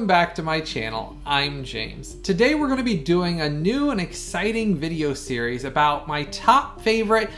welcome back to my channel. I'm James. Today we're going to be doing a new and exciting video series about my top favorite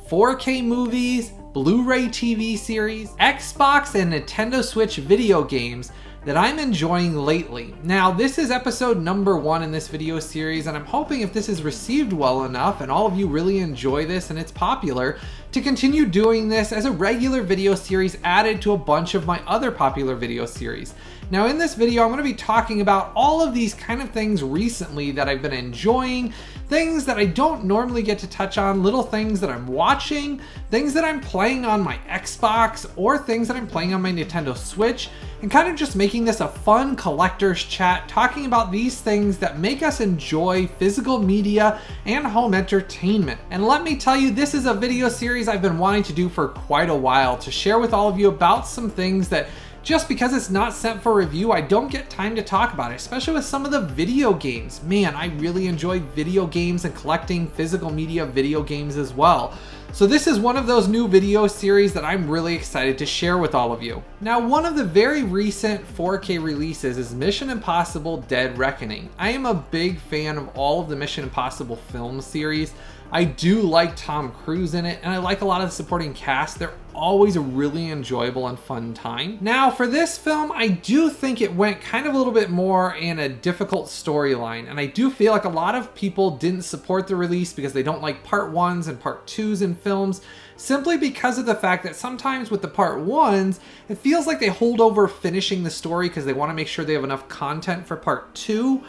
4K movies, Blu-ray TV series, Xbox and Nintendo Switch video games that I'm enjoying lately. Now, this is episode number 1 in this video series, and I'm hoping if this is received well enough and all of you really enjoy this and it's popular, to continue doing this as a regular video series added to a bunch of my other popular video series. Now, in this video, I'm going to be talking about all of these kind of things recently that I've been enjoying, things that I don't normally get to touch on, little things that I'm watching, things that I'm playing on my Xbox, or things that I'm playing on my Nintendo Switch, and kind of just making this a fun collector's chat, talking about these things that make us enjoy physical media and home entertainment. And let me tell you, this is a video series I've been wanting to do for quite a while, to share with all of you about some things that just because it's not sent for review, I don't get time to talk about it, especially with some of the video games. Man, I really enjoy video games and collecting physical media video games as well. So this is one of those new video series that I'm really excited to share with all of you. Now, one of the very recent 4K releases is Mission Impossible Dead Reckoning. I am a big fan of all of the Mission Impossible film series. I do like Tom Cruise in it, and I like a lot of the supporting cast. They're always a really enjoyable and fun time. Now, for this film, I do think it went kind of a little bit more in a difficult storyline, and I do feel like a lot of people didn't support the release because they don't like part 1s and part 2s in films, simply because of the fact that sometimes with the part 1s, it feels like they hold over finishing the story because they want to make sure they have enough content for part 2.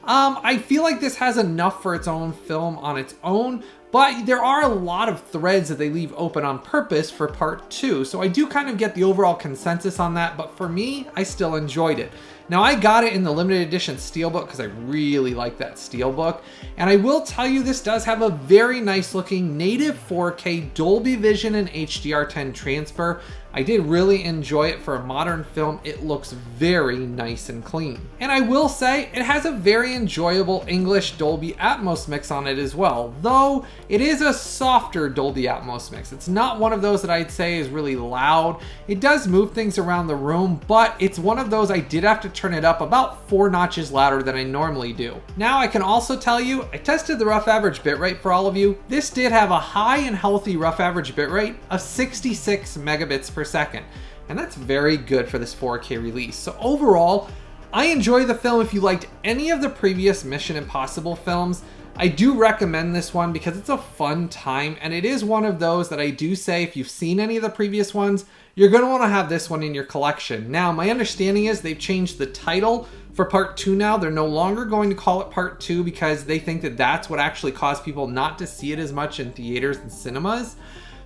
I feel like this has enough for its own film on its own, but there are a lot of threads that they leave open on purpose for part 2. So I do kind of get the overall consensus on that, but for me, I still enjoyed it. Now, I got it in the limited edition SteelBook because I really like that SteelBook. And I will tell you, this does have a very nice looking native 4K Dolby Vision and HDR10 transfer. I did really enjoy it for a modern film. It looks very nice and clean. And I will say, it has a very enjoyable English Dolby Atmos mix on it as well, though it is a softer Dolby Atmos mix. It's not one of those that I'd say is really loud. It does move things around the room, but it's one of those I did have to turn it up about 4 notches louder than I normally do. Now, I can also tell you, I tested the rough average bitrate for all of you. This did have a high and healthy rough average bitrate of 66 megabits per second, and that's very good for this 4K release. So overall, I enjoy the film. If you liked any of the previous Mission Impossible films, I do recommend this one because it's a fun time, and it is one of those that I do say if you've seen any of the previous ones, you're going to want to have this one in your collection. Now, my understanding is they've changed the title for part 2 now. They're no longer going to call it part 2 because they think that that's what actually caused people not to see it as much in theaters and cinemas.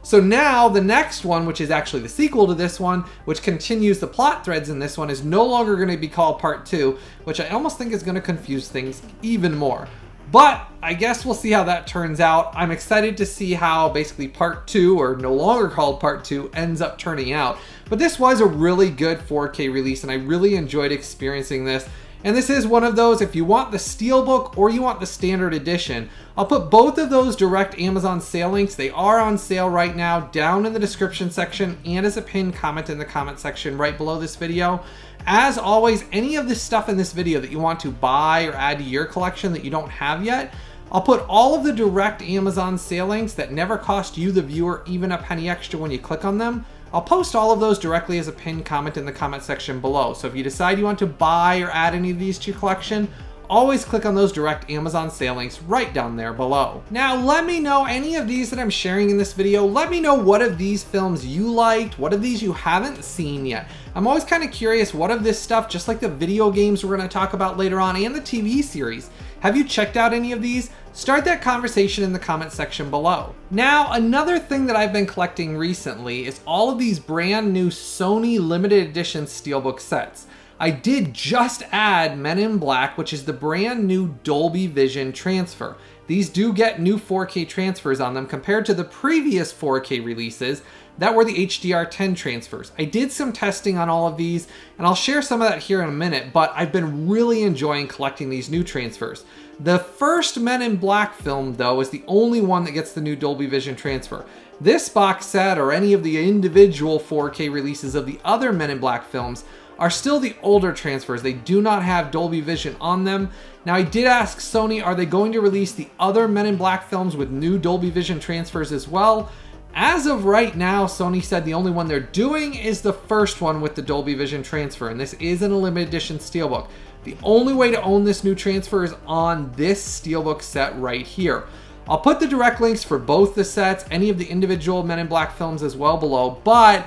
So now the next one, which is actually the sequel to this one, which continues the plot threads in this one, is no longer going to be called part 2, which I almost think is going to confuse things even more. But I guess we'll see how that turns out. I'm excited to see how basically part 2, or no longer called part 2, ends up turning out. But this was a really good 4K release, and I really enjoyed experiencing this. And this is one of those, if you want the SteelBook or you want the standard edition, I'll put both of those direct Amazon sale links. They are on sale right now down in the description section and as a pinned comment in the comment section right below this video. As always, any of this stuff in this video that you want to buy or add to your collection that you don't have yet, I'll put all of the direct Amazon sale links that never cost you, the viewer, even a penny extra when you click on them. I'll post all of those directly as a pinned comment in the comment section below. So if you decide you want to buy or add any of these to your collection, always click on those direct Amazon sale links right down there below. Now, let me know any of these that I'm sharing in this video. Let me know what of these films you liked, what of these you haven't seen yet. I'm always kind of curious what of this stuff, just like the video games we're going to talk about later on and the TV series. Have you checked out any of these? Start that conversation in the comment section below. Now, another thing that I've been collecting recently is all of these brand new Sony limited edition SteelBook sets. I did just add Men in Black, which is the brand new Dolby Vision transfer. These do get new 4K transfers on them compared to the previous 4K releases that were the HDR10 transfers. I did some testing on all of these, and I'll share some of that here in a minute, but I've been really enjoying collecting these new transfers. The first Men in Black film, though, is the only one that gets the new Dolby Vision transfer. This box set, or any of the individual 4K releases of the other Men in Black films, are still the older transfers. They do not have Dolby Vision on them. Now, I did ask Sony, are they going to release the other Men in Black films with new Dolby Vision transfers as well? As of right now, Sony said the only one they're doing is the first one with the Dolby Vision transfer, and this is in a limited edition SteelBook. The only way to own this new transfer is on this SteelBook set right here. I'll put the direct links for both the sets, any of the individual Men in Black films as well below, but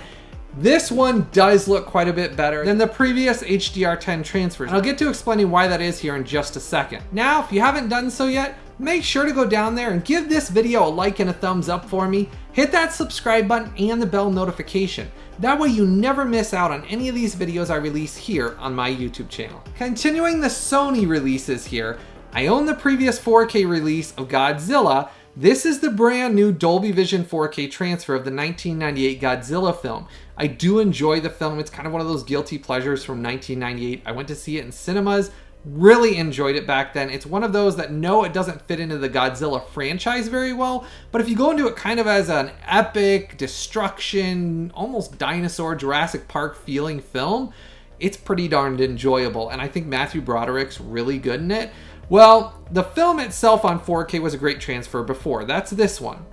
this one does look quite a bit better than the previous HDR10 transfers. And I'll get to explaining why that is here in just a second. Now, if you haven't done so yet, make sure to go down there and give this video a like and a thumbs up for me. Hit that subscribe button and the bell notification. That way you never miss out on any of these videos I release here on my YouTube channel. Continuing the Sony releases here, I own the previous 4K release of Godzilla. This is the brand new Dolby Vision 4K transfer of the 1998 Godzilla film. I do enjoy the film. It's kind of one of those guilty pleasures from 1998. I went to see it in cinemas. Really enjoyed it back then. It's one of those that, no, it doesn't fit into the Godzilla franchise very well, but if you go into it kind of as an epic, destruction, almost dinosaur Jurassic Park feeling film, it's pretty darned enjoyable, and I think Matthew Broderick's really good in it. Well, the film itself on 4K was a great transfer before. That's this one.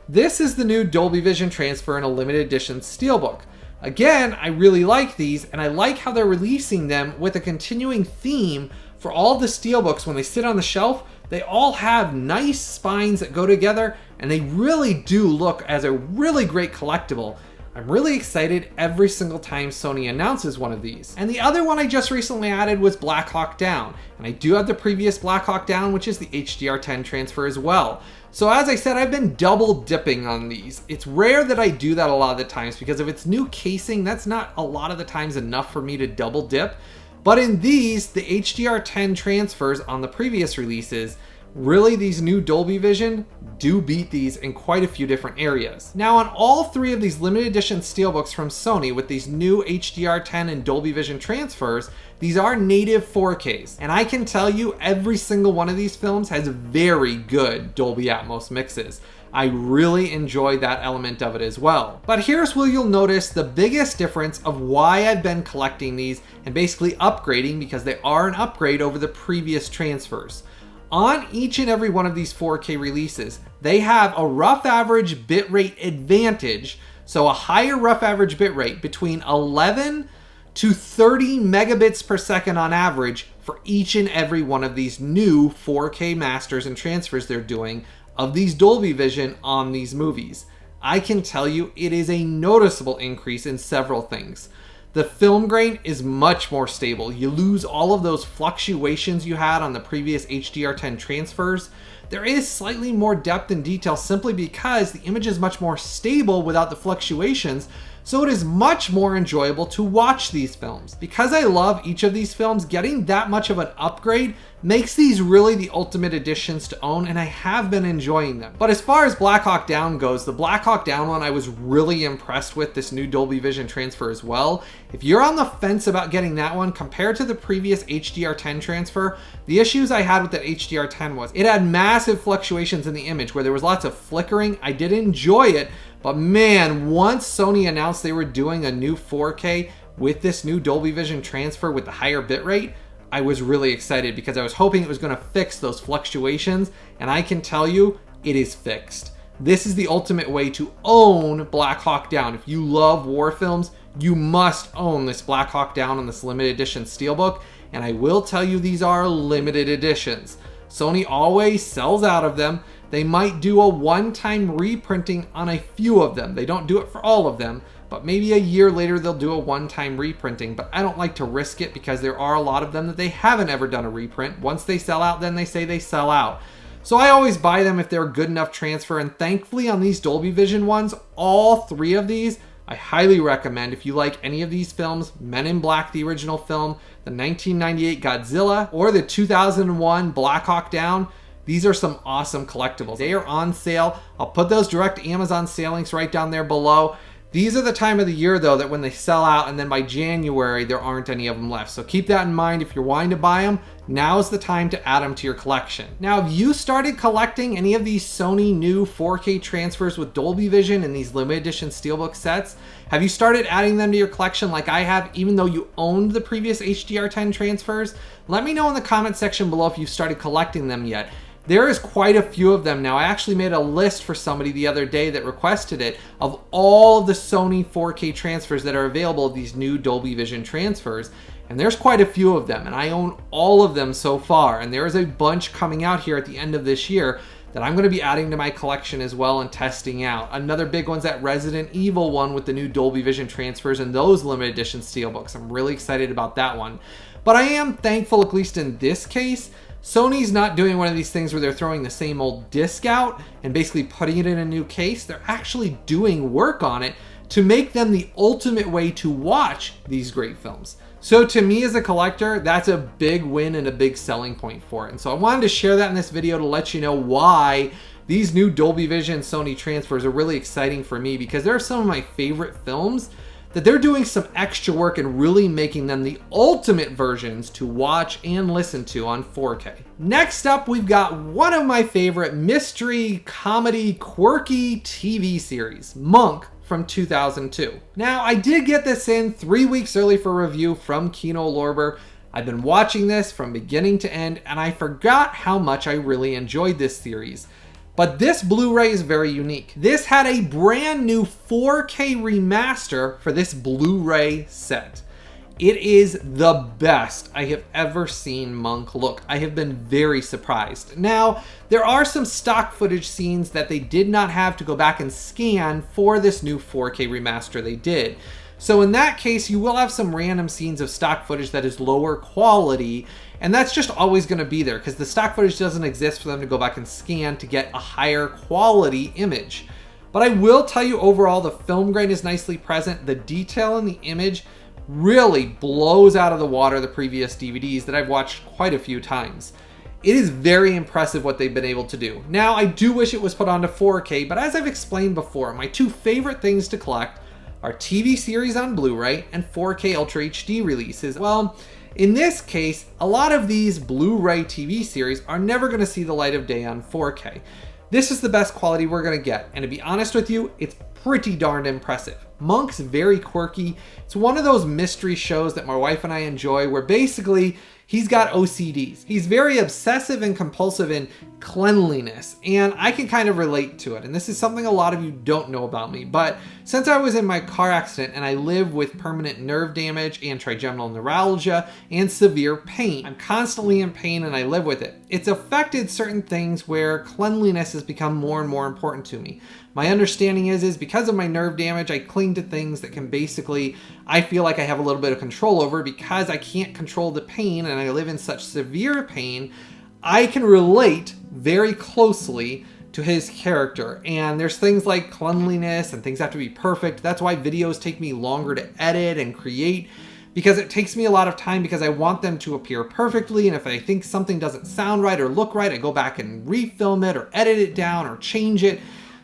This is the new Dolby Vision transfer in a limited edition SteelBook. Again, I really like these, and I like how they're releasing them with a continuing theme for all the SteelBooks. When they sit on the shelf, they all have nice spines that go together, and they really do look as a really great collectible. I'm really excited every single time Sony announces one of these. And the other one I just recently added was Black Hawk Down. And I do have the previous Black Hawk Down, which is the HDR10 transfer as well. So as I said, I've been double dipping on these. It's rare that I do that a lot of the times because if it's new casing, that's not a lot of the times enough for me to double dip. But in these, the HDR10 transfers on the previous releases, really these new Dolby Vision do beat these in quite a few different areas. Now on all three of these limited edition SteelBooks from Sony with these new HDR10 and Dolby Vision transfers, these are native 4Ks. And I can tell you every single one of these films has very good Dolby Atmos mixes. I really enjoy that element of it as well. But here's where you'll notice the biggest difference of why I've been collecting these and basically upgrading, because they are an upgrade over the previous transfers. On each and every one of these 4K releases, they have a rough average bitrate advantage, so a higher rough average bitrate between 11 to 30 megabits per second on average for each and every one of these new 4K masters and transfers they're doing of these Dolby Vision on these movies. I can tell you it is a noticeable increase in several things. The film grain is much more stable. You lose all of those fluctuations you had on the previous HDR10 transfers. There is slightly more depth and detail simply because the image is much more stable without the fluctuations, so it is much more enjoyable to watch these films. Because I love each of these films, getting that much of an upgrade makes these really the ultimate editions to own, and I have been enjoying them. But as far as Black Hawk Down goes, the Black Hawk Down one I was really impressed with, this new Dolby Vision transfer as well. If you're on the fence about getting that one, compared to the previous HDR10 transfer, the issues I had with that HDR10 was it had massive fluctuations in the image where there was lots of flickering. I did enjoy it, but man, once Sony announced they were doing a new 4K with this new Dolby Vision transfer with the higher bitrate, I was really excited because I was hoping it was going to fix those fluctuations, and I can tell you it is fixed. This is the ultimate way to own Black Hawk Down. If you love war films, you must own this Black Hawk Down on this limited edition SteelBook, and I will tell you these are limited editions. Sony always sells out of them. They might do a one-time reprinting on a few of them. They don't do it for all of them, but maybe a year later they'll do a one-time reprinting, but I don't like to risk it because there are a lot of them that they haven't ever done a reprint. Once they sell out, then they say they sell out. So I always buy them if they're a good enough transfer, and thankfully on these Dolby Vision ones, all three of these, I highly recommend if you like any of these films, Men in Black, the original film, the 1998 Godzilla, or the 2001 Black Hawk Down. These are some awesome collectibles. They are on sale. I'll put those direct Amazon sale links right down there below. These are the time of the year though that when they sell out, and then by January there aren't any of them left. So keep that in mind if you're wanting to buy them. Now's the time to add them to your collection. Now, have you started collecting any of these Sony new 4K transfers with Dolby Vision and these limited edition SteelBook sets? Have you started adding them to your collection like I have, even though you owned the previous HDR10 transfers? Let me know in the comment section below if you've started collecting them yet. There is quite a few of them now. I actually made a list for somebody the other day that requested it of all of the Sony 4K transfers that are available, these new Dolby Vision transfers. And there's quite a few of them, and I own all of them so far. And there is a bunch coming out here at the end of this year that I'm going to be adding to my collection as well and testing out. Another big one's that Resident Evil one with the new Dolby Vision transfers and those limited edition SteelBooks. I'm really excited about that one. But I am thankful, at least in this case, Sony's not doing one of these things where they're throwing the same old disc out and basically putting it in a new case. They're actually doing work on it to make them the ultimate way to watch these great films. So to me as a collector, that's a big win and a big selling point for it. And so I wanted to share that in this video to let you know why these new Dolby Vision Sony transfers are really exciting for me, because they're some of my favorite films that they're doing some extra work and really making them the ultimate versions to watch and listen to on 4K. Next up, we've got one of my favorite mystery, comedy, quirky TV series, Monk from 2002. Now, I did get this in 3 weeks early for review from Kino Lorber. I've been watching this from beginning to end, and I forgot how much I really enjoyed this series. But this Blu-ray is very unique. This had a brand new 4K remaster for this Blu-ray set. It is the best I have ever seen Monk look. I have been very surprised. Now, there are some stock footage scenes that they did not have to go back and scan for this new 4K remaster they did. So in that case, you will have some random scenes of stock footage that is lower quality, and that's just always going to be there because the stock footage doesn't exist for them to go back and scan to get a higher quality image. But I will tell you, overall, the film grain is nicely present. The detail in the image really blows out of the water the previous DVDs that I've watched quite a few times. It is very impressive what they've been able to do. Now, I do wish it was put onto 4K, but as I've explained before, my two favorite things to collect are TV series on Blu-ray and 4K Ultra HD releases. Well, in this case, a lot of these Blu-ray TV series are never going to see the light of day on 4K. This is the best quality we're going to get, and to be honest with you, it's pretty darned impressive. Monk's very quirky. It's one of those mystery shows that my wife and I enjoy where basically he's got OCDs. He's very obsessive and compulsive in cleanliness, and I can kind of relate to it. And this is something a lot of you don't know about me, but since I was in my car accident and I live with permanent nerve damage and trigeminal neuralgia and severe pain, I'm constantly in pain and I live with it. It's affected certain things where cleanliness has become more and more important to me. My understanding is because of my nerve damage, I cling to things that can basically, I feel like I have a little bit of control over because I can't control the pain and I live in such severe pain. I can relate very closely to his character, and there's things like cleanliness and things have to be perfect. That's why videos take me longer to edit and create, because it takes me a lot of time because I want them to appear perfectly, and if I think something doesn't sound right or look right, I go back and refilm it or edit it down or change it.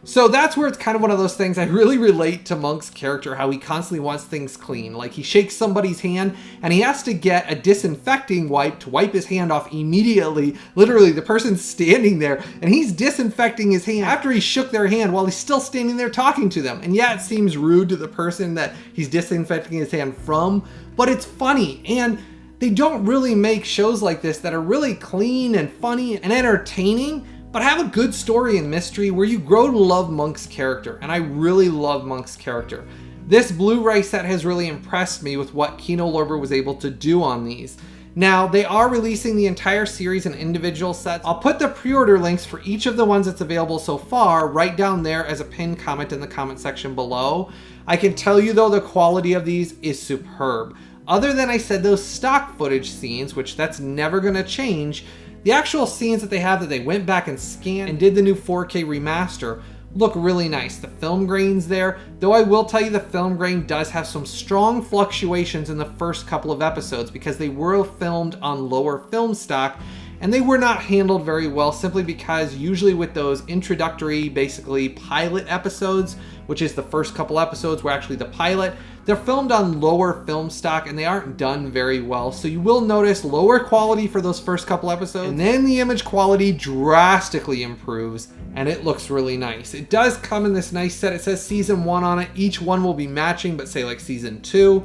So that's where it's kind of one of those things I really relate to Monk's character, how he constantly wants things clean. Like he shakes somebody's hand and he has to get a disinfecting wipe to wipe his hand off immediately. Literally, the person's standing there and he's disinfecting his hand after he shook their hand while he's still standing there talking to them. And yeah, it seems rude to the person that he's disinfecting his hand from, but it's funny. And they don't really make shows like this that are really clean and funny and entertaining, but have a good story and mystery where you grow to love Monk's character, and I really love Monk's character. This Blu-ray set has really impressed me with what Kino Lorber was able to do on these. Now, they are releasing the entire series in individual sets. I'll put the pre-order links for each of the ones that's available so far right down there as a pinned comment in the comment section below. I can tell you though, the quality of these is superb. Other than I said those stock footage scenes, which that's never gonna change, the actual scenes that they have that they went back and scanned and did the new 4K remaster look really nice. The film grain's there, though I will tell you the film grain does have some strong fluctuations in the first couple of episodes because they were filmed on lower film stock and they were not handled very well simply because usually with those introductory, basically pilot episodes, which is the first couple episodes were actually the pilot, they're filmed on lower film stock and they aren't done very well. So you will notice lower quality for those first couple episodes, and then the image quality drastically improves and it looks really nice. It does come in this nice set. It says season 1 on it. Each one will be matching, but say like season 2.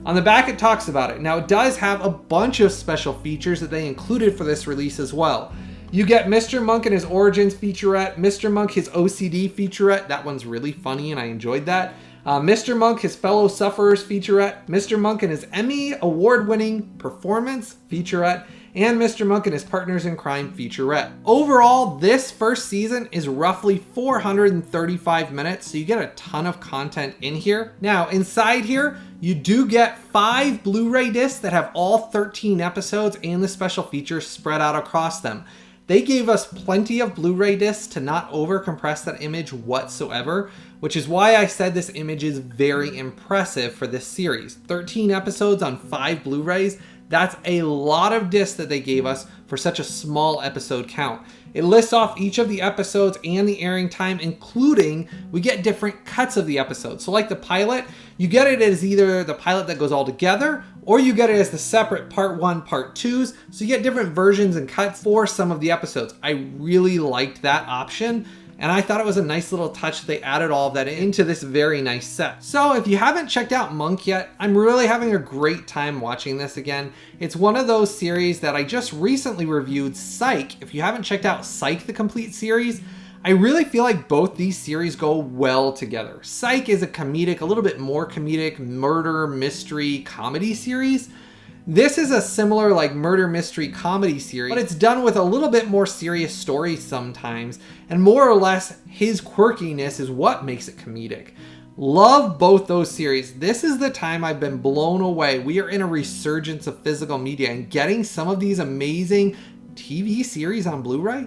On the back it talks about it. Now it does have a bunch of special features that they included for this release as well. You get Mr. Monk and his Origins featurette, Mr. Monk his OCD featurette, that one's really funny and I enjoyed that. Mr. Monk his Fellow Sufferers featurette, Mr. Monk and his Emmy award-winning performance featurette, and Mr. Monk and his Partners in Crime featurette. Overall, this first season is roughly 435 minutes, so you get a ton of content in here. Now, inside here, you do get 5 Blu-ray discs that have all 13 episodes and the special features spread out across them. They gave us plenty of Blu-ray discs to not over-compress that image whatsoever, which is why I said this image is very impressive for this series. 13 episodes on 5 Blu-rays, that's a lot of discs that they gave us for such a small episode count. It lists off each of the episodes and the airing time, including we get different cuts of the episode. So like the pilot, you get it as either the pilot that goes all together, or you get it as the separate part 1, part 2s. So you get different versions and cuts for some of the episodes. I really liked that option, and I thought it was a nice little touch that they added all of that into this very nice set. So if you haven't checked out Monk yet, I'm really having a great time watching this again. It's one of those series that I just recently reviewed, Psych. If you haven't checked out Psych, the complete series, I really feel like both these series go well together. Psych is a comedic, a little bit more comedic murder mystery comedy series. This is a similar like murder mystery comedy series, but it's done with a little bit more serious story sometimes, and more or less his quirkiness is what makes it comedic. Love both those series. This is the time I've been blown away. We are in a resurgence of physical media, and getting some of these amazing TV series on Blu-ray,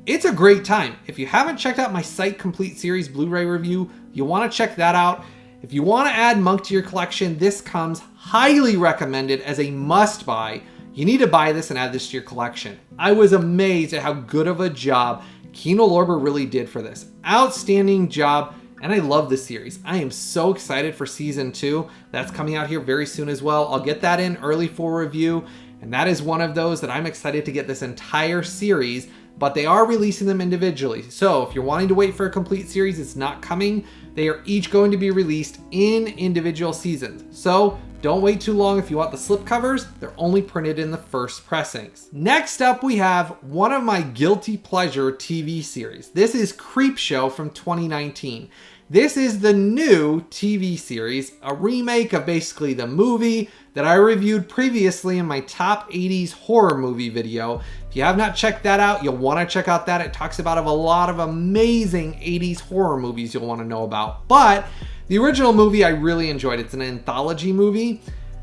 it's a great time. If you haven't checked out my Psych Complete Series Blu-ray review, you want to check that out. If you want to add Monk to your collection, this comes highly recommended as a must-buy. You need to buy this and add this to your collection. I was amazed at how good of a job Kino Lorber really did for this. Outstanding job, and I love this series. I am so excited for season 2. That's coming out here very soon as well. I'll get that in early for review, and that is one of those that I'm excited to get this entire series, but they are releasing them individually. So if you're wanting to wait for a complete series, it's not coming. They are each going to be released in individual seasons. So don't wait too long if you want the slipcovers. They're only printed in the first pressings. Next up, we have one of my guilty pleasure TV series. This is Creepshow from 2019. This is the new TV series, a remake of basically the movie that I reviewed previously in my top 80s horror movie video. If you have not checked that out, you'll want to check out that. It talks about a lot of amazing 80s horror movies you'll want to know about. But the original movie I really enjoyed. It's an anthology movie.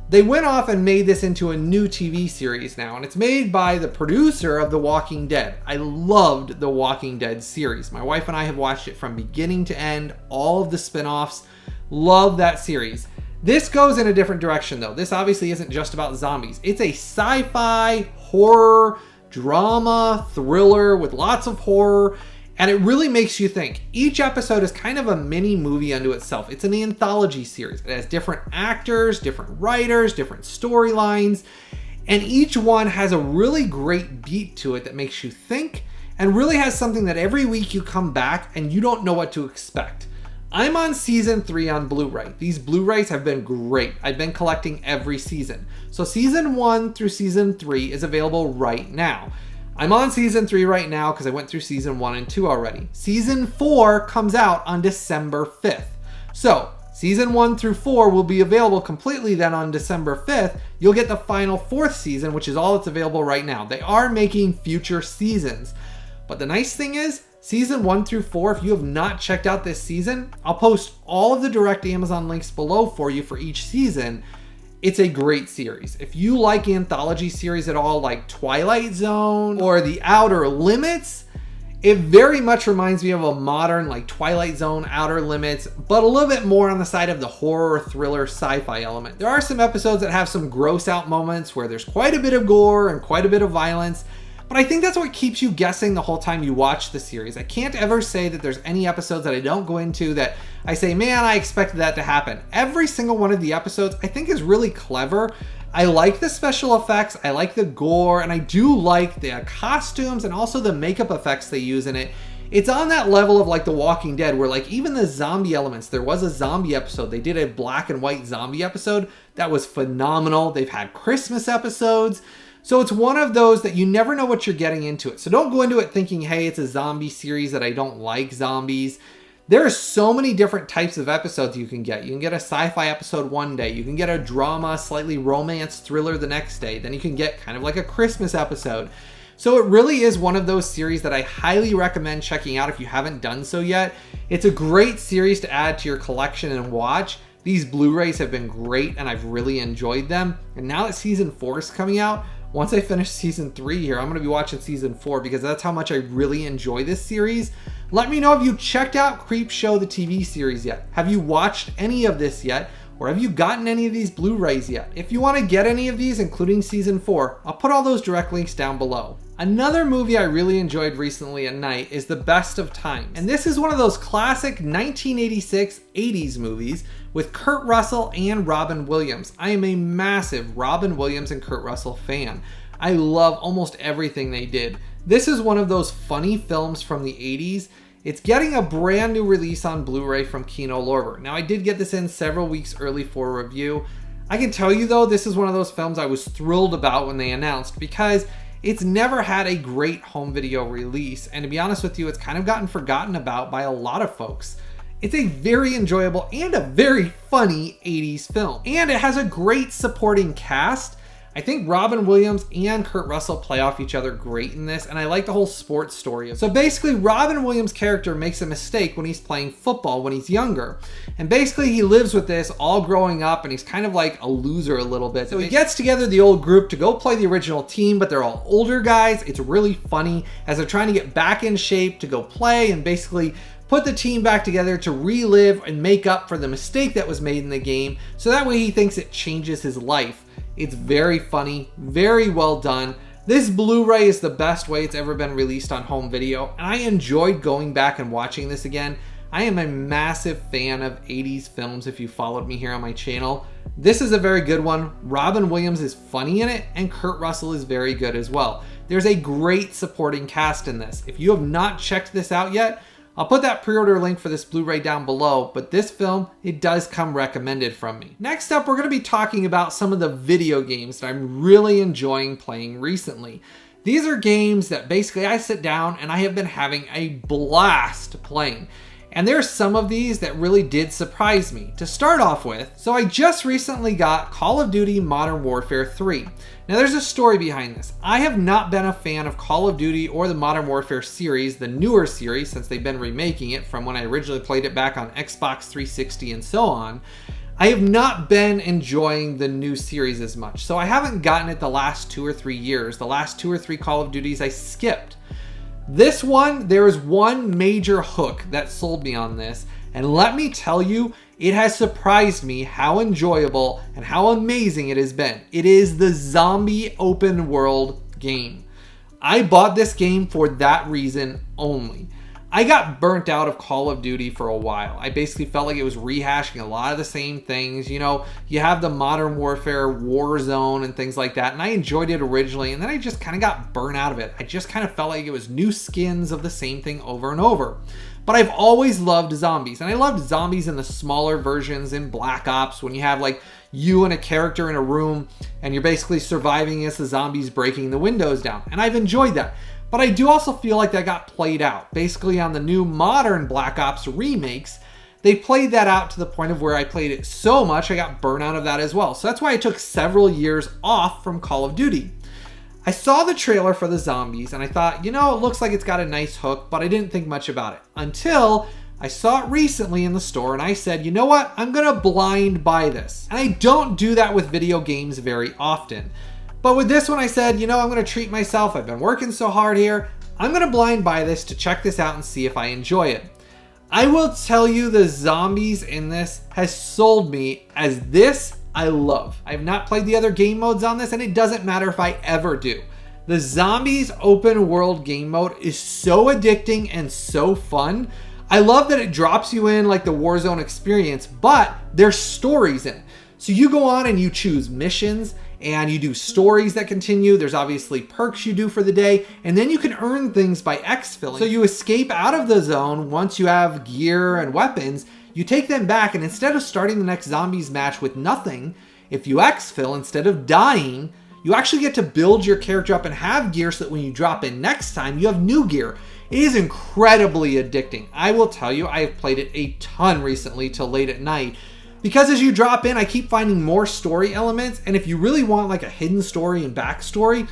They went off and made this into a new TV series now, and it's made by the producer of The Walking Dead. I loved The Walking Dead series. My wife and I have watched it from beginning to end, all of the spin-offs. Love that series. This goes in a different direction though. This obviously isn't just about zombies. It's a sci-fi, horror, drama, thriller with lots of horror, and it really makes you think. Each episode is kind of a mini movie unto itself. It's an anthology series. It has different actors, different writers, different storylines, and each one has a really great beat to it that makes you think, and really has something that every week you come back and you don't know what to expect. I'm on season 3 on Blu-ray. These Blu-rays have been great. I've been collecting every season. So season 1 through season 3 is available right now. I'm on season 3 right now because I went through season 1 and 2 already. Season 4 comes out on December 5th. So season 1 through 4 will be available completely then on December 5th. You'll get the final 4th season, which is all that's available right now. They are making future seasons. But the nice thing is, season 1 through 4, if you have not checked out this season, I'll post all of the direct Amazon links below for you for each season. It's a great series. If you like anthology series at all, like Twilight Zone or The Outer Limits, it very much reminds me of a modern like Twilight Zone, Outer Limits, but a little bit more on the side of the horror, thriller, sci-fi element. There are some episodes that have some gross out moments where there's quite a bit of gore and quite a bit of violence, But I think that's what keeps you guessing the whole time you watch the series. I can't ever say that there's any episodes that I don't go into that I say, man, I expected that to happen. Every single one of the episodes I think is really clever. I like the special effects, I like the gore, and I do like the costumes and also the makeup effects they use in it. It's on that level of like The Walking Dead where like even the zombie elements, there was a zombie episode. They did a black and white zombie episode that was phenomenal. They've had Christmas episodes. So it's one of those that you never know what you're getting into it. So don't go into it thinking, hey, it's a zombie series that I don't like zombies. There are so many different types of episodes you can get. You can get a sci-fi episode one day. You can get a drama, slightly romance thriller the next day. Then you can get kind of like a Christmas episode. So it really is one of those series that I highly recommend checking out if you haven't done so yet. It's a great series to add to your collection and watch. These Blu-rays have been great and I've really enjoyed them. And now that season 4 is coming out, once I finish season 3 here, I'm going to be watching season 4 because that's how much I really enjoy this series. Let me know if you checked out Creepshow the TV series yet. Have you watched any of this yet? Or have you gotten any of these Blu-rays yet? If you want to get any of these, including season 4, I'll put all those direct links down below. Another movie I really enjoyed recently at night is The Best of Times. And this is one of those classic 1986 80s movies with Kurt Russell and Robin Williams. I am a massive Robin Williams and Kurt Russell fan. I love almost everything they did. This is one of those funny films from the 80s. It's getting a brand new release on Blu-ray from Kino Lorber. Now I did get this in several weeks early for a review. I can tell you though, this is one of those films I was thrilled about when they announced because it's never had a great home video release. And to be honest with you, it's kind of gotten forgotten about by a lot of folks. It's a very enjoyable and a very funny 80s film. And it has a great supporting cast. I think Robin Williams and Kurt Russell play off each other great in this, and I like the whole sports story. So basically, Robin Williams' character makes a mistake when he's playing football when he's younger. And basically, he lives with this all growing up, and he's kind of like a loser a little bit. So he gets together the old group to go play the original team, but they're all older guys. It's really funny as they're trying to get back in shape to go play and basically put the team back together to relive and make up for the mistake that was made in the game. So that way he thinks it changes his life. It's very funny, very well done. This Blu-ray is the best way it's ever been released on home video, and I enjoyed going back and watching this again. I am a massive fan of 80s films if you followed me here on my channel. This is a very good one. Robin Williams is funny in it, and Kurt Russell is very good as well. There's a great supporting cast in this. If you have not checked this out yet, I'll put that pre-order link for this Blu-ray down below, but this film, it does come recommended from me. Next up, we're going to be talking about some of the video games that I'm really enjoying playing recently. These are games that basically I sit down and I have been having a blast playing. And there's some of these that really did surprise me. To start off with, so I just recently got Call of Duty Modern Warfare 3. Now there's a story behind this. I have not been a fan of Call of Duty or the Modern Warfare series, the newer series, since they've been remaking it from when I originally played it back on Xbox 360 and so on. I have not been enjoying the new series as much. So I haven't gotten it the last 2 or 3 years. The last 2 or 3 Call of Duties I skipped. This one, there is one major hook that sold me on this, and let me tell you, it has surprised me how enjoyable and how amazing it has been. It is the zombie open world game. I bought this game for that reason only. I got burnt out of Call of Duty for a while. I basically felt like it was rehashing a lot of the same things. You know, you have the Modern Warfare Warzone and things like that, and I enjoyed it originally, and then I just kind of got burnt out of it. I just kind of felt like it was new skins of the same thing over and over. But I've always loved zombies, and I loved zombies in the smaller versions in Black Ops when you have like you and a character in a room and you're basically surviving as the zombies breaking the windows down, and I've enjoyed that. But I do also feel like that got played out. Basically on the new modern Black Ops remakes, they played that out to the point of where I played it so much I got burnt out of that as well. So that's why I took several years off from Call of Duty. I saw the trailer for the zombies and I thought, you know, it looks like it's got a nice hook, but I didn't think much about it until I saw it recently in the store and I said, you know what, I'm gonna blind buy this. And I don't do that with video games very often. But with this one, I said, you know, I'm going to treat myself. I've been working so hard here. I'm going to blind buy this to check this out and see if I enjoy it. I will tell you the zombies in this has sold me as this I love. I have not played the other game modes on this, and it doesn't matter if I ever do. The Zombies open world game mode is so addicting and so fun. I love that it drops you in like the Warzone experience, but there's stories in it. So you go on and you choose missions and you do stories that continue. There's obviously perks you do for the day, and then you can earn things by exfilling. So you escape out of the zone once you have gear and weapons, you take them back, and instead of starting the next zombies match with nothing, if you exfil, instead of dying, you actually get to build your character up and have gear so that when you drop in next time, you have new gear. It is incredibly addicting. I will tell you, I have played it a ton recently till late at night, because as you drop in, I keep finding more story elements, and if you really want like a hidden story and backstory,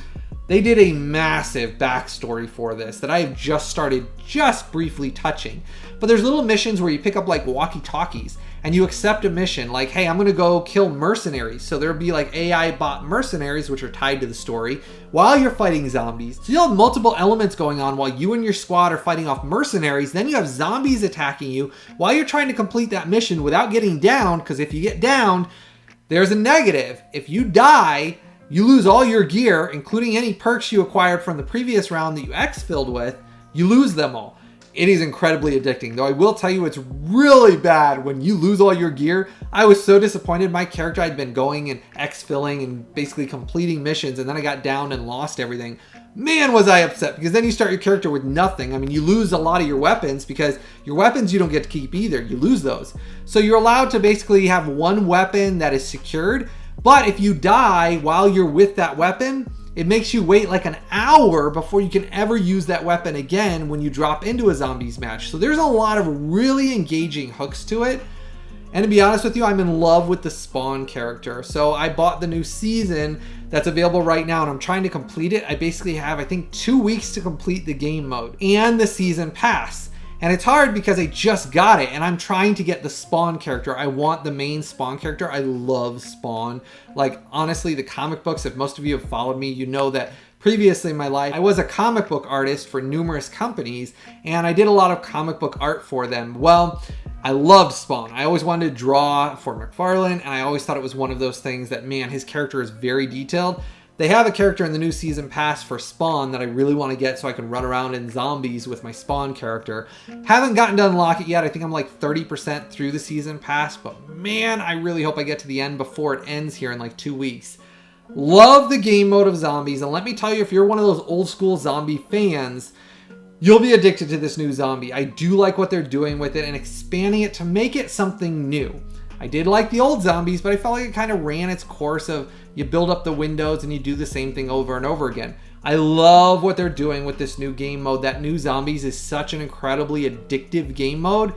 they did a massive backstory for this that I have just started just briefly touching. But there's little missions where you pick up like walkie-talkies and you accept a mission like, hey, I'm gonna go kill mercenaries. So there'll be like AI bot mercenaries, which are tied to the story, while you're fighting zombies. So you'll have multiple elements going on while you and your squad are fighting off mercenaries. Then you have zombies attacking you while you're trying to complete that mission without getting downed, because if you get downed, there's a negative. If you die, you lose all your gear, including any perks you acquired from the previous round that you exfilled with. You lose them all. It is incredibly addicting, though I will tell you it's really bad when you lose all your gear. I was so disappointed. My character, I'd been going and exfilling and basically completing missions, and then I got down and lost everything. Man, was I upset, because then you start your character with nothing. I mean, you lose a lot of your weapons, because your weapons you don't get to keep either. You lose those. So you're allowed to basically have one weapon that is secured, but if you die while you're with that weapon, it makes you wait like an hour before you can ever use that weapon again when you drop into a zombies match. So there's a lot of really engaging hooks to it. And to be honest with you, I'm in love with the Spawn character. So I bought the new season that's available right now, and I'm trying to complete it. I basically have, I think, 2 weeks to complete the game mode and the season pass. And it's hard because I just got it and I'm trying to get the Spawn character. I want the main Spawn character. I love Spawn. Like, honestly, the comic books, if most of you have followed me, you know that previously in my life, I was a comic book artist for numerous companies, and I did a lot of comic book art for them. Well, I loved Spawn. I always wanted to draw for McFarlane, and I always thought it was one of those things that, man, his character is very detailed. They have a character in the new season pass for Spawn that I really want to get so I can run around in zombies with my Spawn character. Haven't gotten to unlock it yet. I think I'm like 30% through the season pass, but man, I really hope I get to the end before it ends here in like 2 weeks. Love the game mode of zombies, and let me tell you, if you're one of those old school zombie fans, you'll be addicted to this new zombie. I do like what they're doing with it and expanding it to make it something new. I did like the old zombies, but I felt like it kind of ran its course of you build up the windows and you do the same thing over and over again. I love what they're doing with this new game mode. That new Zombies is such an incredibly addictive game mode.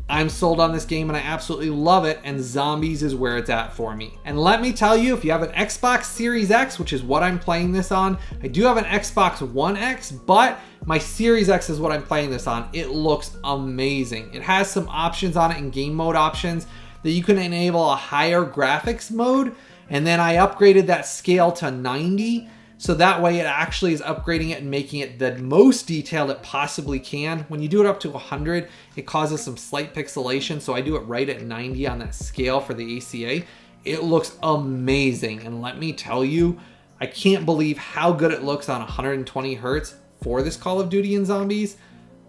I'm sold on this game and I absolutely love it, and Zombies is where it's at for me. And let me tell you, if you have an Xbox Series X, which is what I'm playing this on, I do have an Xbox One X, but my Series X is what I'm playing this on. It looks amazing. It has some options on it in game mode options that you can enable a higher graphics mode, and then I upgraded that scale to 90, so that way it actually is upgrading it and making it the most detailed it possibly can. When you do it up to 100, it causes some slight pixelation, so I do it right at 90 on that scale for the ACA. It looks amazing, and let me tell you, I can't believe how good it looks on 120 hertz for this Call of Duty and Zombies.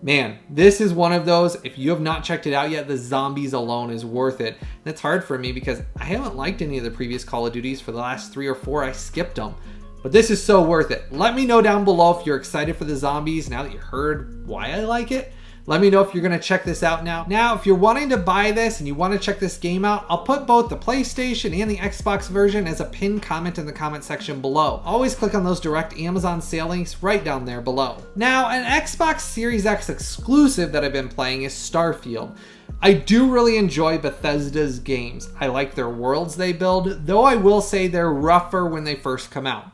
Man, this is one of those, if you have not checked it out yet, the Zombies alone is worth it. And it's hard for me because I haven't liked any of the previous Call of Duties. For the last 3 or 4, I skipped them. But this is so worth it. Let me know down below if you're excited for the Zombies now that you heard why I like it. Let me know if you're going to check this out now. Now, if you're wanting to buy this and you want to check this game out, I'll put both the PlayStation and the Xbox version as a pinned comment in the comment section below. Always click on those direct Amazon sale links right down there below. Now, an Xbox Series X exclusive that I've been playing is Starfield. I do really enjoy Bethesda's games. I like their worlds they build, though I will say they're rougher when they first come out.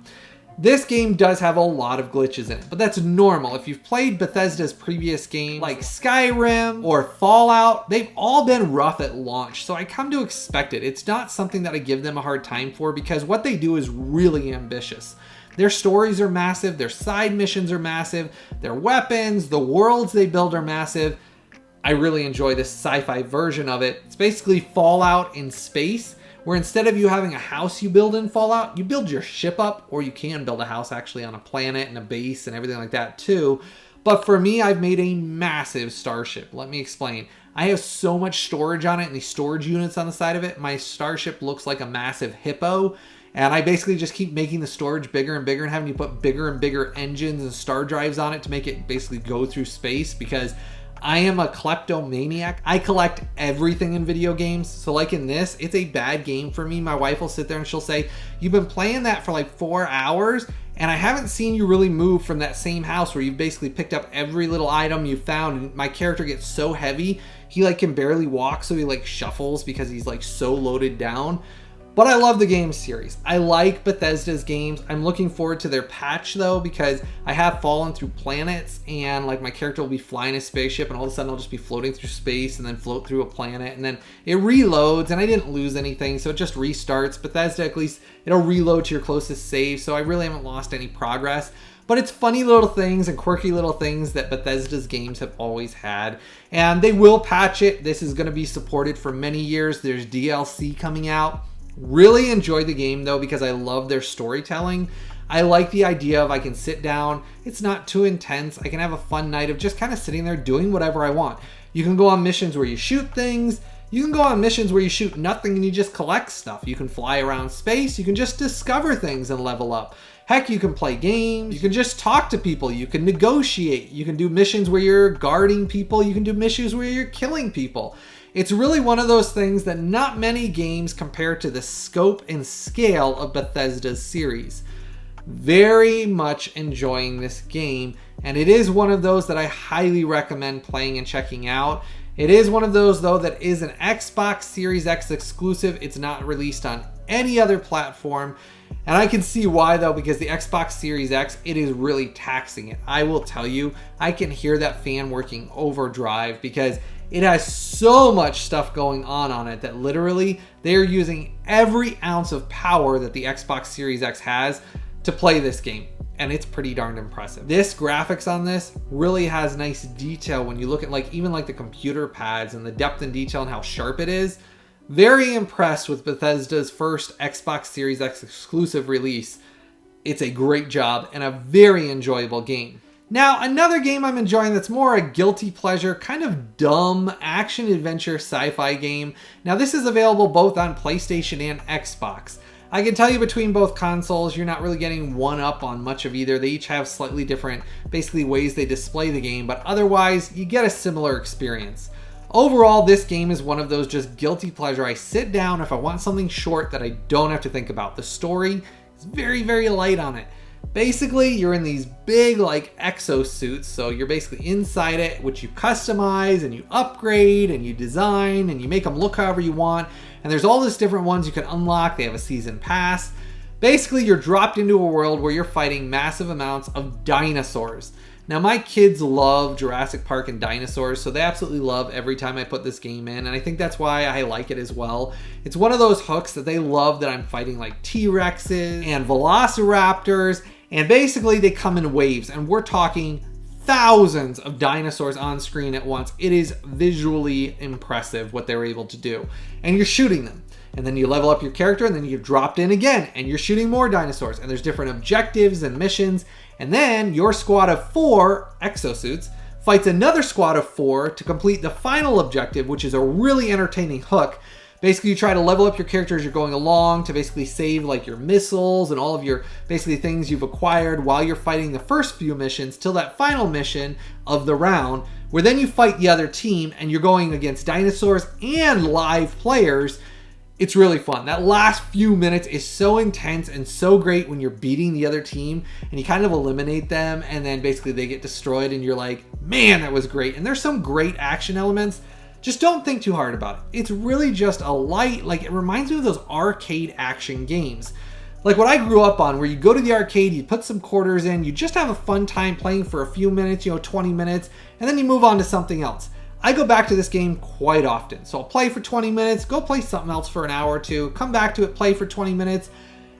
This game does have a lot of glitches in it, but that's normal. If you've played Bethesda's previous games like Skyrim or Fallout, they've all been rough at launch, so I come to expect it. It's not something that I give them a hard time for because what they do is really ambitious. Their stories are massive, their side missions are massive, their weapons, the worlds they build are massive. I really enjoy this sci-fi version of it. It's basically Fallout in space, where instead of you having a house you build in Fallout, you build your ship up, or you can build a house actually on a planet and a base and everything like that too. But for me, I've made a massive starship. Let me explain. I have so much storage on it and these storage units on the side of it. My starship looks like a massive hippo. And I basically just keep making the storage bigger and bigger and having you put bigger and bigger engines and star drives on it to make it basically go through space, because I am a kleptomaniac. I collect everything in video games. So like in this, it's a bad game for me. My wife will sit there and she'll say, "You've been playing that for like 4 hours and I haven't seen you really move from that same house where you've basically picked up every little item you found." And my character gets so heavy, he like can barely walk, so he like shuffles because he's like so loaded down. But I love the game series. I like Bethesda's games. I'm looking forward to their patch though, because I have fallen through planets and like my character will be flying a spaceship and all of a sudden I'll just be floating through space and then float through a planet and then it reloads, and I didn't lose anything, so it just restarts. Bethesda, at least it'll reload to your closest save, so I really haven't lost any progress. But it's funny little things and quirky little things that Bethesda's games have always had. And they will patch it. This is going to be supported for many years. There's DLC coming out. Really enjoy the game though, because I love their storytelling. I like the idea of I can sit down, it's not too intense, I can have a fun night of just kind of sitting there doing whatever I want. You can go on missions where you shoot things, you can go on missions where you shoot nothing and you just collect stuff. You can fly around space, you can just discover things and level up. Heck, you can play games, you can just talk to people, you can negotiate, you can do missions where you're guarding people, you can do missions where you're killing people. It's really one of those things that not many games compare to the scope and scale of Bethesda's series. Very much enjoying this game, and it is one of those that I highly recommend playing and checking out. It is one of those though that is an Xbox Series X exclusive. It's not released on any other platform, and I can see why though, because the Xbox Series X, it is really taxing it. I will tell you, I can hear that fan working overdrive because it has so much stuff going on it that literally they're using every ounce of power that the Xbox Series X has to play this game. And it's pretty darn impressive. This graphics on this really has nice detail when you look at like even like the computer pads and the depth and detail and how sharp it is. Very impressed with Bethesda's first Xbox Series X exclusive release. It's a great job and a very enjoyable game. Now, another game I'm enjoying that's more a guilty pleasure, kind of dumb action-adventure sci-fi game. Now, this is available both on PlayStation and Xbox. I can tell you between both consoles, you're not really getting one up on much of either. They each have slightly different, basically, ways they display the game, but otherwise, you get a similar experience. Overall, this game is one of those just guilty pleasure. I sit down if I want something short that I don't have to think about. The story is very, very light on it. Basically, you're in these big like exosuits, so you're basically inside it, which you customize and you upgrade and you design and you make them look however you want. And there's all these different ones you can unlock. They have a season pass. Basically, you're dropped into a world where you're fighting massive amounts of dinosaurs. Now, my kids love Jurassic Park and dinosaurs, so they absolutely love every time I put this game in, and I think that's why I like it as well. It's one of those hooks that they love, that I'm fighting like T-Rexes and Velociraptors, and basically they come in waves, and we're talking thousands of dinosaurs on screen at once. It is visually impressive what they're able to do. And you're shooting them. And then you level up your character, and then you're dropped in again, and you're shooting more dinosaurs, and there's different objectives and missions. And then your squad of 4 exosuits fights another squad of 4 to complete the final objective, which is a really entertaining hook. Basically, you try to level up your character as you're going along to basically save like your missiles and all of your basically things you've acquired while you're fighting the first few missions till that final mission of the round, where then you fight the other team and you're going against dinosaurs and live players. It's really fun. That last few minutes is so intense and so great when you're beating the other team and you kind of eliminate them and then basically they get destroyed and you're like, man, that was great. And there's some great action elements. Just don't think too hard about it. It's really just a light, like it reminds me of those arcade action games. Like what I grew up on, where you go to the arcade, you put some quarters in, you just have a fun time playing for a few minutes, 20 minutes, and then you move on to something else. I go back to this game quite often. So I'll play for 20 minutes, go play something else for an hour or two, come back to it, play for 20 minutes.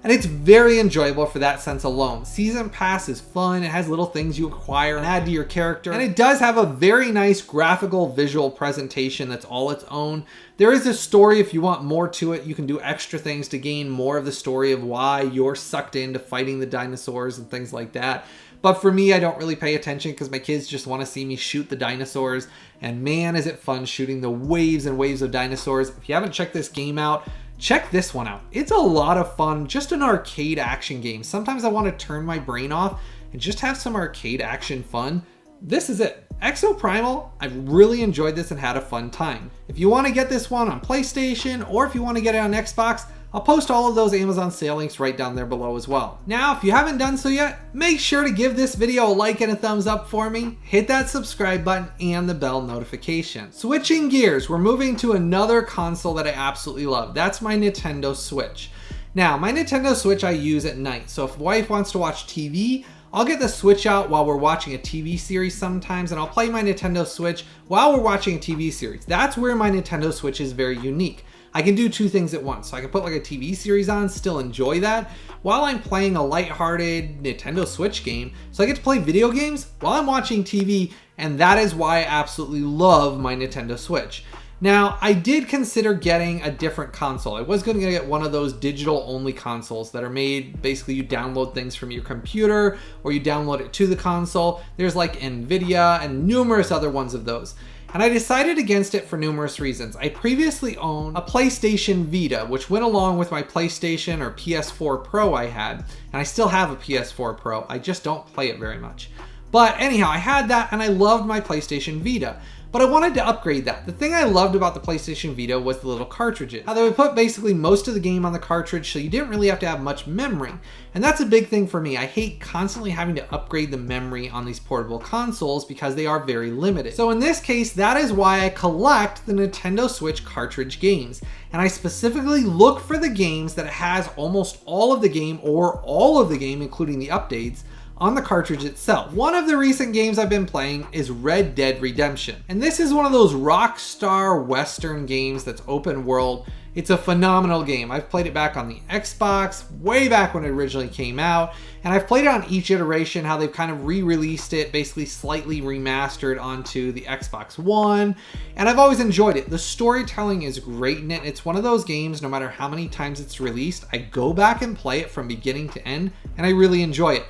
And it's very enjoyable for that sense alone. Season Pass is fun, it has little things you acquire and add to your character, and it does have a very nice graphical visual presentation that's all its own. There is a story if you want more to it. You can do extra things to gain more of the story of why you're sucked into fighting the dinosaurs and things like that. But for me, I don't really pay attention because my kids just want to see me shoot the dinosaurs. And man, is it fun shooting the waves and waves of dinosaurs. If you haven't checked this game out, check this one out. It's a lot of fun, just an arcade action game. Sometimes I want to turn my brain off and just have some arcade action fun. This is it. Exoprimal, I've really enjoyed this and had a fun time. If you want to get this one on PlayStation or if you want to get it on Xbox, I'll post all of those Amazon sale links right down there below as well. Now, if you haven't done so yet, make sure to give this video a like and a thumbs up for me. Hit that subscribe button and the bell notification. Switching gears, we're moving to another console that I absolutely love. That's my Nintendo Switch. Now, my Nintendo Switch I use at night. So if wife wants to watch TV, I'll get the Switch out while we're watching a TV series sometimes, and I'll play my Nintendo Switch while we're watching a TV series. That's where my Nintendo Switch is very unique. I can do two things at once. So I can put like a TV series on, still enjoy that, while I'm playing a lighthearted Nintendo Switch game. So I get to play video games while I'm watching TV, and that is why I absolutely love my Nintendo Switch. Now, I did consider getting a different console. I was going to get one of those digital-only consoles that are made, basically you download things from your computer or you download it to the console. There's like NVIDIA and numerous other ones of those. And I decided against it for numerous reasons. I previously owned a PlayStation Vita, which went along with my PlayStation or PS4 Pro I had. And I still have a PS4 Pro. I just don't play it very much. But anyhow, I had that and I loved my PlayStation Vita. But I wanted to upgrade that. The thing I loved about the PlayStation Vita was the little cartridges. How they would put basically most of the game on the cartridge, so you didn't really have to have much memory. And that's a big thing for me. I hate constantly having to upgrade the memory on these portable consoles because they are very limited. So in this case, that is why I collect the Nintendo Switch cartridge games. And I specifically look for the games that has almost all of the game or all of the game, including the updates, on the cartridge itself. One of the recent games I've been playing is Red Dead Redemption. And this is one of those Rockstar Western games that's open world. It's a phenomenal game. I've played it back on the Xbox, way back when it originally came out. And I've played it on each iteration, how they've kind of re-released it, basically slightly remastered onto the Xbox One. And I've always enjoyed it. The storytelling is great in it. It's one of those games, no matter how many times it's released, I go back and play it from beginning to end, and I really enjoy it.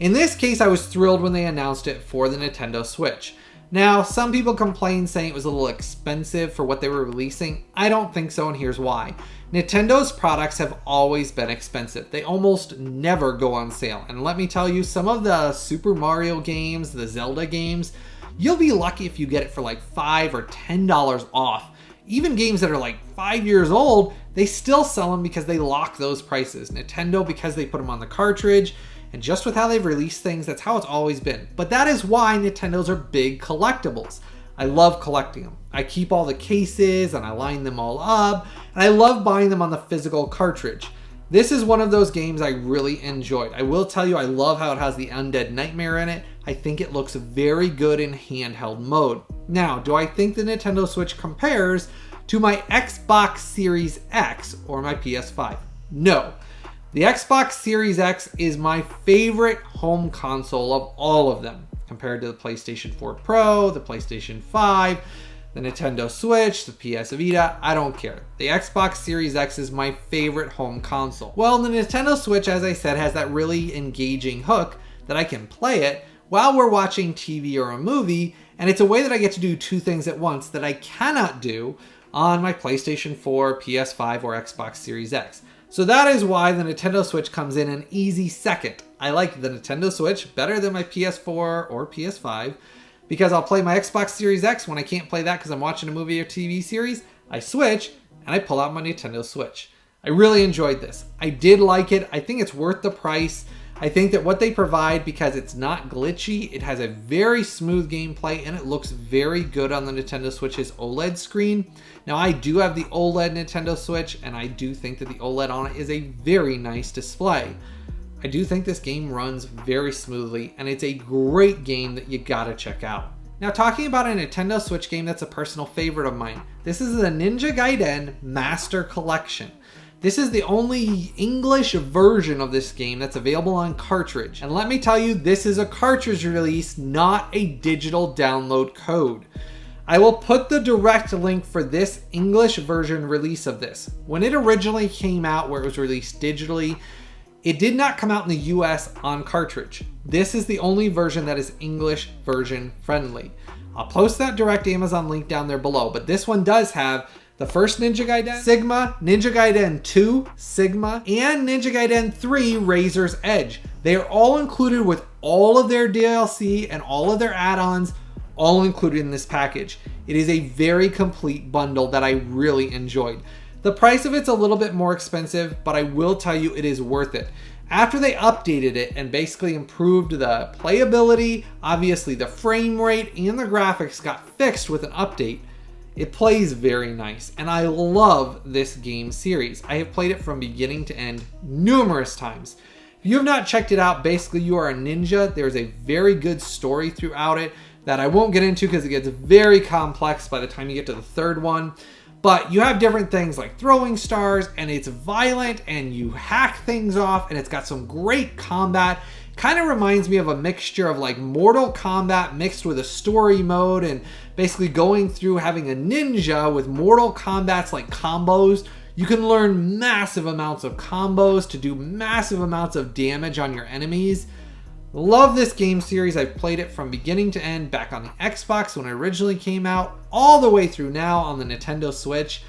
In this case, I was thrilled when they announced it for the Nintendo Switch. Now, some people complained saying it was a little expensive for what they were releasing. I don't think so, and here's why. Nintendo's products have always been expensive. They almost never go on sale. And let me tell you, some of the Super Mario games, the Zelda games, you'll be lucky if you get it for like $5 or $10 off. Even games that are like 5 years old, they still sell them because they lock those prices. Nintendo, because they put them on the cartridge, and just with how they've released things, that's how it's always been. But that is why Nintendos are big collectibles. I love collecting them. I keep all the cases and I line them all up, and I love buying them on the physical cartridge. This is one of those games I really enjoyed. I will tell you, I love how it has the Undead Nightmare in it. I think it looks very good in handheld mode. Now, do I think the Nintendo Switch compares to my Xbox Series X or my PS5? No. The Xbox Series X is my favorite home console of all of them, compared to the PlayStation 4 Pro, the PlayStation 5, the Nintendo Switch, the PS Vita. I don't care. The Xbox Series X is my favorite home console. Well, the Nintendo Switch, as I said, has that really engaging hook that I can play it while we're watching TV or a movie, and it's a way that I get to do two things at once that I cannot do on my PlayStation 4, PS5, or Xbox Series X. So that is why the Nintendo Switch comes in an easy second. I like the Nintendo Switch better than my PS4 or PS5 because I'll play my Xbox Series X when I can't play that because I'm watching a movie or TV series. I switch and I pull out my Nintendo Switch. I really enjoyed this. I did like it. I think it's worth the price. I think that what they provide, because it's not glitchy, it has a very smooth gameplay and it looks very good on the Nintendo Switch's OLED screen. Now, I do have the OLED Nintendo Switch, and I do think that the OLED on it is a very nice display. I do think this game runs very smoothly, and it's a great game that you gotta check out. Now, talking about a Nintendo Switch game that's a personal favorite of mine, this is the Ninja Gaiden Master Collection. This is the only English version of this game that's available on cartridge. And let me tell you, this is a cartridge release, not a digital download code. I will put the direct link for this English version release of this. When it originally came out, where it was released digitally, it did not come out in the US on cartridge. This is the only version that is English version friendly. I'll post that direct Amazon link down there below, but this one does have the first Ninja Gaiden, Sigma, Ninja Gaiden 2, Sigma, and Ninja Gaiden 3, Razor's Edge. They are all included with all of their DLC and all of their add-ons, all included in this package. It is a very complete bundle that I really enjoyed. The price of it's a little bit more expensive, but I will tell you it is worth it. After they updated it and basically improved the playability, obviously the frame rate and the graphics got fixed with an update, it plays very nice, and I love this game series. I have played it from beginning to end numerous times. If you have not checked it out, basically you are a ninja. There's a very good story throughout it that I won't get into because it gets very complex by the time you get to the third one. But you have different things like throwing stars, and it's violent, and you hack things off, and it's got some great combat. Kind of reminds me of a mixture of like Mortal Kombat mixed with a story mode, and basically going through having a ninja with Mortal Kombat's like combos. You can learn massive amounts of combos to do massive amounts of damage on your enemies. Love this game series. I've played it from beginning to end, back on the Xbox when it originally came out, all the way through now on the Nintendo Switch.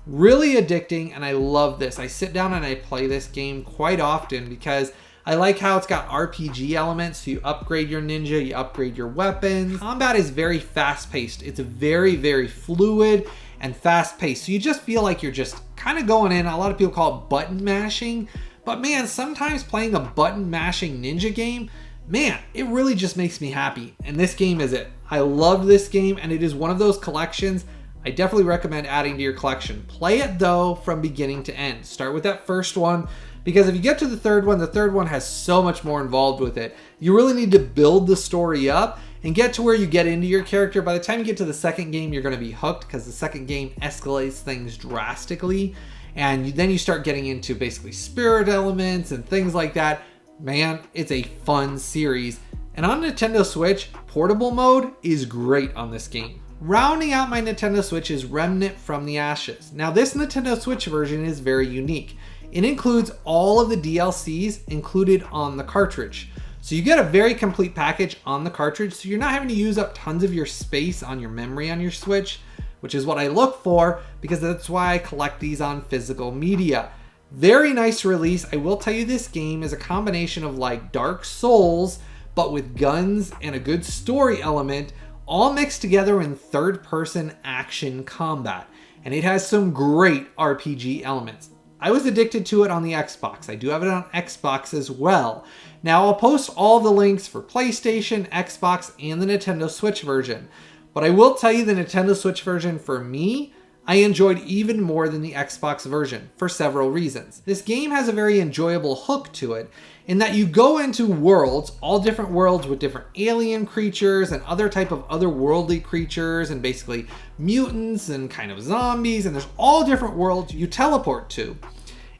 Really addicting, and I love this. I sit down and I play this game quite often because I like how it's got RPG elements. So you upgrade your ninja, you upgrade your weapons. Combat is very fast-paced. It's very, very fluid and fast-paced. So you just feel like you're just kind of going in. A lot of people call it button mashing, but man, sometimes playing a button mashing ninja game, man, it really just makes me happy. And this game is it. I love this game, and it is one of those collections I definitely recommend adding to your collection. Play it though from beginning to end. Start with that first one, because if you get to the third one has so much more involved with it. You really need to build the story up and get to where you get into your character. By the time you get to the second game, you're going to be hooked because the second game escalates things drastically. And then you start getting into basically spirit elements and things like that. Man, it's a fun series. And on Nintendo Switch, portable mode is great on this game. Rounding out my Nintendo Switch is Remnant from the Ashes. Now this Nintendo Switch version is very unique. It includes all of the DLCs included on the cartridge. So you get a very complete package on the cartridge, so you're not having to use up tons of your space on your memory on your Switch, which is what I look for because that's why I collect these on physical media. Very nice release. I will tell you, this game is a combination of like Dark Souls, but with guns and a good story element, all mixed together in third-person action combat. And it has some great RPG elements. I was addicted to it on the Xbox. I do have it on Xbox as well. Now I'll post all the links for PlayStation, Xbox, and the Nintendo Switch version. But I will tell you, the Nintendo Switch version for me, I enjoyed even more than the Xbox version for several reasons. This game has a very enjoyable hook to it in that you go into worlds, all different worlds with different alien creatures and other type of otherworldly creatures and basically mutants and kind of zombies, and there's all different worlds you teleport to.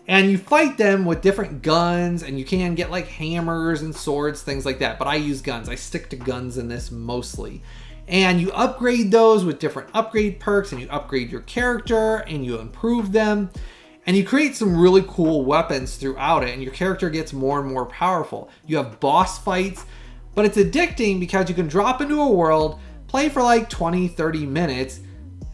And you fight them with different guns, and you can get like hammers and swords, things like that. But I use guns. I stick to guns in this mostly. And you upgrade those with different upgrade perks, and you upgrade your character and you improve them. And you create some really cool weapons throughout it, and your character gets more and more powerful. You have boss fights, but it's addicting because you can drop into a world, play for like 20, 30 minutes,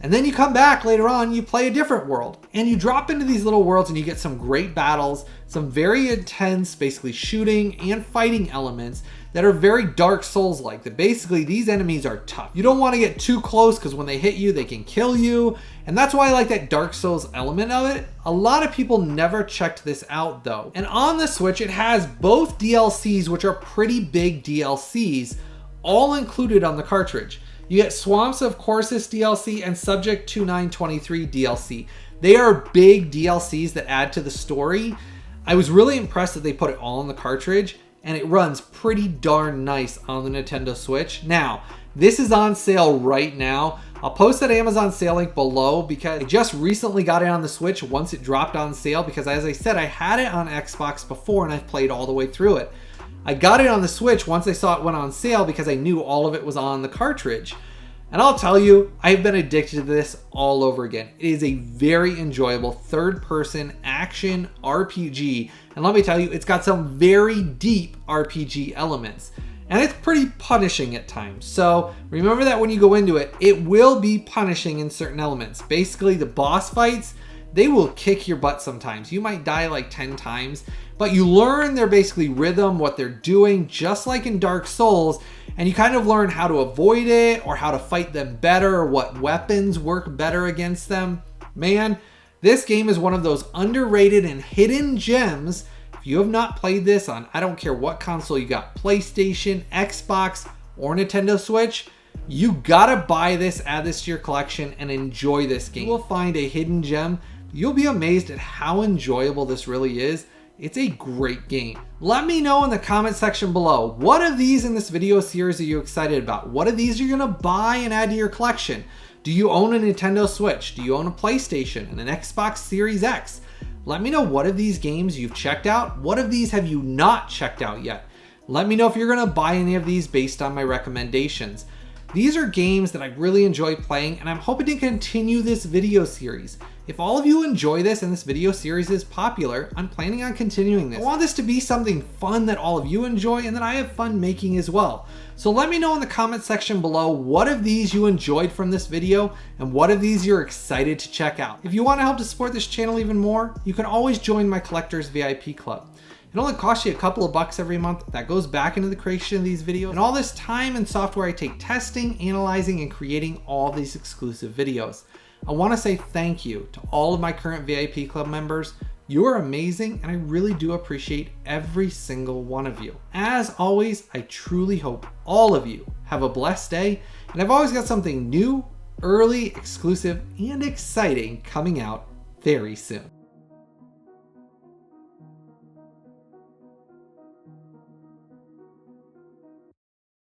and then you come back later on, you play a different world. And you drop into these little worlds and you get some great battles, some very intense, basically shooting and fighting elements that are very Dark Souls-like. That basically these enemies are tough. You don't want to get too close because when they hit you, they can kill you. And that's why I like that Dark Souls element of it. A lot of people never checked this out though. And on the Switch, it has both DLCs, which are pretty big DLCs, all included on the cartridge. You get Swamps of Courses DLC and Subject 2923 DLC. They are big DLCs that add to the story. I was really impressed that they put it all on the cartridge, and it runs pretty darn nice on the Nintendo Switch. Now, this is on sale right now. I'll post that Amazon sale link below because I just recently got it on the Switch once it dropped on sale, because as I said, I had it on Xbox before and I've played all the way through it. I got it on the Switch once I saw it went on sale because I knew all of it was on the cartridge. And I'll tell you, I've been addicted to this all over again. It is a very enjoyable third-person action RPG. And let me tell you, it's got some very deep RPG elements. And it's pretty punishing at times. So remember that when you go into it, it will be punishing in certain elements. Basically, the boss fights, they will kick your butt sometimes. You might die like 10 times, but you learn their basically rhythm, what they're doing, just like in Dark Souls, and you kind of learn how to avoid it or how to fight them better or what weapons work better against them. Man, this game is one of those underrated and hidden gems. If you have not played this on, I don't care what console you got, PlayStation, Xbox, or Nintendo Switch, you gotta buy this, add this to your collection, and enjoy this game. You will find a hidden gem. You'll be amazed at how enjoyable this really is. It's a great game. Let me know in the comment section below, what of these in this video series are you excited about? What of these are you gonna buy and add to your collection? Do you own a Nintendo Switch? Do you own a PlayStation and an Xbox Series X? Let me know what of these games you've checked out. What of these have you not checked out yet? Let me know if you're gonna buy any of these based on my recommendations. These are games that I really enjoy playing, and I'm hoping to continue this video series. If all of you enjoy this and this video series is popular, I'm planning on continuing this. I want this to be something fun that all of you enjoy and that I have fun making as well. So let me know in the comment section below what of these you enjoyed from this video and what of these you're excited to check out. If you want to help to support this channel even more, you can always join my Collectors VIP Club. It only costs you a couple of bucks every month. That goes back into the creation of these videos and all this time and software I take testing, analyzing, and creating all these exclusive videos. I want to say thank you to all of my current VIP Club members. You are amazing, and I really do appreciate every single one of you. As always, I truly hope all of you have a blessed day, and I've always got something new, early, exclusive, and exciting coming out very soon.